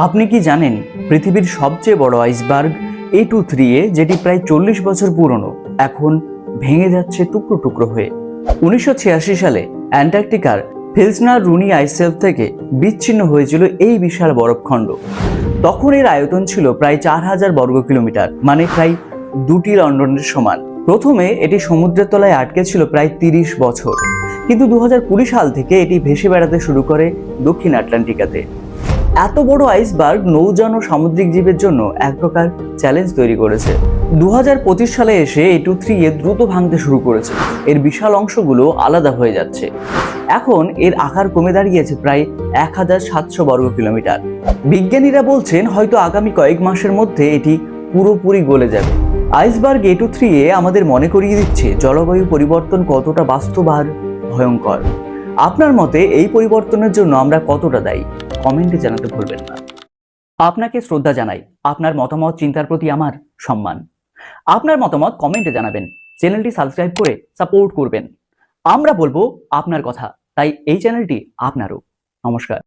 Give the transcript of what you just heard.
আপনি কি জানেন পৃথিবীর সবচেয়ে বড় আইসবার্গ A23A যেটি প্রায় 40 বছর পুরনো এখন ভেঙে যাচ্ছে টুকরো টুকরো হয়ে। 1986 সালে অ্যান্টার্কটিকার ফিলসনার রুনি আইসশেলফ থেকে বিচ্ছিন্ন হয়েছিল এই বিশাল বরফখণ্ড। তখন এর আয়তন ছিল প্রায় 4000 বর্গ কিলোমিটার, মানে প্রায় দুটি লন্ডনের সমান। প্রথমে এটি সমুদ্রের তলায় আটকে ছিল প্রায় 30 বছর, কিন্তু 2020 সাল থেকে এটি ভেসে বেড়াতে শুরু করে দক্ষিণ আটলান্টিকাতে। এত বড় আইসবার্গ নৌযান ও সামুদ্রিক জীবের জন্য এক প্রকার চ্যালেঞ্জ তৈরি করেছে। 2025 সালে এসে A23A দ্রুত ভাঙতে শুরু করেছে। এর বিশাল অংশগুলো আলাদা হয়ে যাচ্ছে। এখন এর আকার কমে দাঁড়িয়েছে প্রায় 1700 বর্গ কিলোমিটার। বিজ্ঞানীরা বলছেন হয়তো আগামী কয়েক মাসের মধ্যে এটি পুরোপুরি গলে যাবে। আইসবার্গ A23A আমাদের মনে করিয়ে দিচ্ছে জলবায়ু পরিবর্তন কতটা বাস্তব আর ভয়ঙ্কর। আপনার মতে এই পরিবর্তনের জন্য আমরা কতটা দায়ী? কমেন্টে জানাতে ভুলবেন না। আপনাকে শ্রদ্ধা জানাই, আপনার মতামত চিন্তার প্রতি আমার সম্মান। আপনার মতামত কমেন্টে জানাবেন, চ্যানেলটি সাবস্ক্রাইব করে সাপোর্ট করবেন। আমরা বলবো আপনার কথা, তাই এই চ্যানেলটি আপনারও। নমস্কার।